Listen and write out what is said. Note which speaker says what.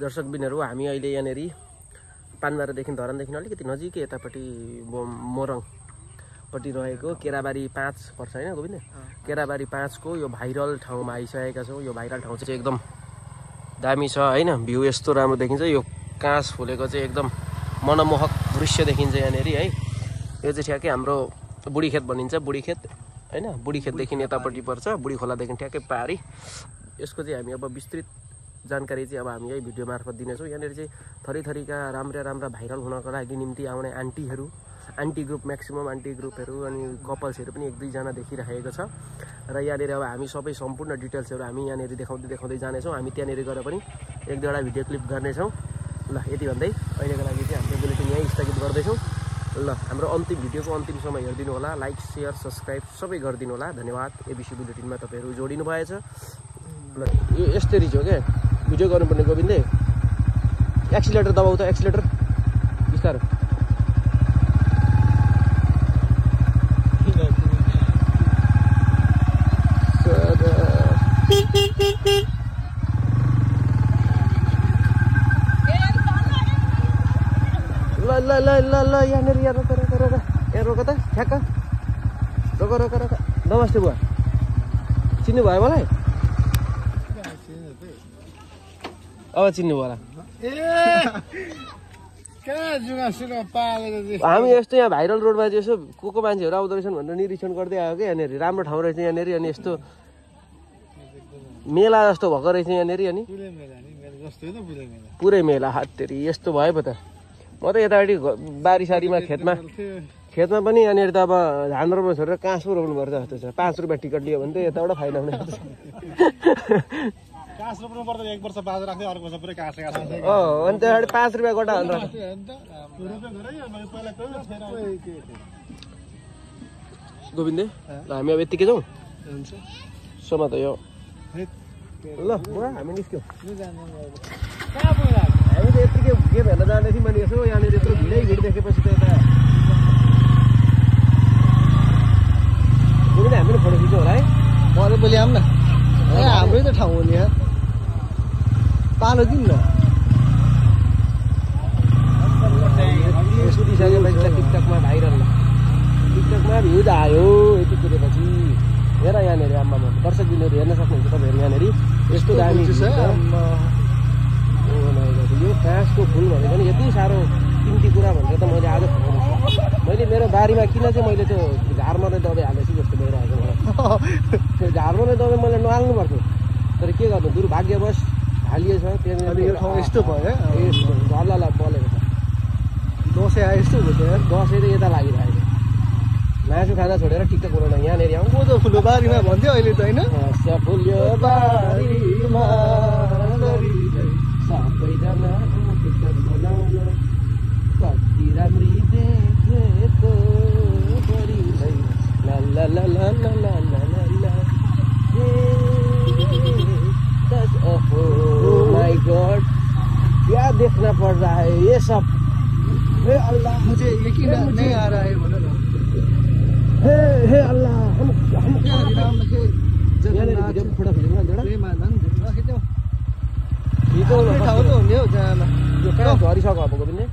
Speaker 1: दर्शकबिनहरु हामी अहिले यहाँनेरि पानबारीदेखि धरानदेखि अलिकति नजिकै यतापट्टि मोरङ पट्टि रहेको केराबारी 5 पर्छ हैन गोविन्द केराबारी 5 को यो भाइरल ठाउँमा आइसकेका छौं यो भाइरल ठाउँ चाहिँ एकदम दामी छ हैन भ्यू यस्तो राम्रो देखिन्छ यो काँस फुलेको चाहिँ एकदम मनमोहक दृश्य देखिन्छ यहाँनेरि है यो चाहिँ ठ्याक्कै हाम्रो बुढीखेत भनिन्छ बुढीखेत हैन बुढीखेतदेखि यतापट्टि पर्छ बुढी खोलादेखि ठ्याक्कै पारी यसको चाहिँ हामी अब विस्तृत जानकारी चाहिँ अब हामी यही भिडियो मार्फत दिनेछौँ यहाँनेरि चाहिँ थरीथरीका राम्रा भाइरल हुनको लागि निम्ति आउने आन्टीहरू आन्टी ग्रुप म्याक्सिमम आन्टी ग्रुपहरू अनि कपल्सहरू पनि 1-2 जना देखिरहेको छ र यहाँनेरि अब हामी सबै सम्पूर्ण डिटेल्सहरू हामी यहाँनेरि देखाउँदै जानेछौँ हामी त्यहाँनेरि गएर पनि 1-2 भिडियो क्लिप गर्नेछौँ ल यति भन्दै अहिलेको लागि चाहिँ हामीले बुलेटिन यही स्थगित गर्दैछौँ ल हाम्रो अन्तिम भिडियोको अन्तिमसम्म हेरिदिनु होला लाइक शेयर सब्स्क्राइब सबै गरिदिनु होला धन्यवाद एबिसी बुलेटिनमा तपाईहरु जोडिनु भएछ ल यो यस्तरी हो के भिडियो गर्नुपर्ने गोविन्दले एक्सिलेटर दबाउ त एक्सिलेटर बिस्तारो ल यहाँनिर यहाँ रोक त ठ्याक्क रोक नमस्ते बुवा चिन्नु भयो मलाई अब चिन्नु होला हामी यस्तो यहाँ भाइरल रोडमा चाहिँ यसो को मान्छेहरू आउँदो रहेछन् भनेर निरीक्षण गर्दै आयो कि यहाँनिर राम्रो ठाउँ रहेछ यहाँनिर अनि यस्तो मेला जस्तो भएको रहेछ यहाँनिर अनि पुरै मेला हात्तेरी यस्तो भयो पो त म त यतापट्टि बारीसारीमा खेतमा पनि यहाँनिर त अब धान रोप्नु छोडेर काँस पो रोप्नु पर्छ जस्तो छ 5 रुपियाँ टिकट लियो भने त यताबाट फाइदा हुने
Speaker 2: काँस रोप्नु पर्दा 1 वर्ष बाज राख्दै अर्को वर्ष पुरै काँस
Speaker 1: अनि त्यहाँबाट 5 रुपियाँ गोटा भनेर गोविन्दे ल हामी अब यतिकै जाउँ सोमा त यो ल बुवा हामी निस्क्यौँ हामी त यतिकै गेम हेर्न जाँदै थियौँ मैले यसो यहाँनिर यत्रो भिड देखेपछि त यता गोविन्दे हामीले फोटो खिच्यौँ होला है
Speaker 3: मैले बोली आऊँ न हाम्रै त ठाउँ हो नि यहाँ पालो दिउँ न
Speaker 1: सुटिसकेपछि त टिकटकमा भाइरल टिकटकमा भ्यू त आयो यति कुरेपछि हेर यहाँनिर आम्मामा दर्शकबिनहरु हेर्न सक्नुहुन्छ तपाईँहरू यहाँनिर यस्तो दामी यो काँसको फुल भनेको नि यति साह्रो किम्ती कुरा भनेर त मैले आज थाहा मैले मेरो बारीमा किन चाहिँ मैले त्यो झारमर्ने दबाई हालेछु जस्तो भइरहेको मलाई त्यो झारमर्ने दबाई मैले नहाल्नु पर्थ्यो तर के गर्नु दुर्भाग्यवश हालिएछ त्यहाँनिर
Speaker 3: यस्तो भयो
Speaker 1: झल्ला बलेको छ
Speaker 3: दसैँ आयो यस्तो भयो
Speaker 1: दसैँ त यता लागिरहेको मासु खाना छोडेर टिकटक बनाउन यहाँनिर आउँ
Speaker 3: कोदो फुल्यो बारीमा भन्थ्यो अहिले त होइन
Speaker 1: फुल्यो बारीमा सबैजना टिकटक बनाउन कति राम्री देखेको बढीलाई ला ला ला ला ला ला ला ला ला ओहो माय गॉड क्या देखना पड़ रहा है ये सब हे अल्लाह
Speaker 3: मुझे यकीन नहीं आ रहा है
Speaker 1: हे अल्लाह हम
Speaker 3: जगन्नाथ
Speaker 1: फोटो खिच्नु न
Speaker 3: प्रेमानन्द राखिदेऊ
Speaker 1: यो
Speaker 3: ठाउँ त हुने हो जान
Speaker 1: यो कहाँ झरिसक्यो अब गोविन्दले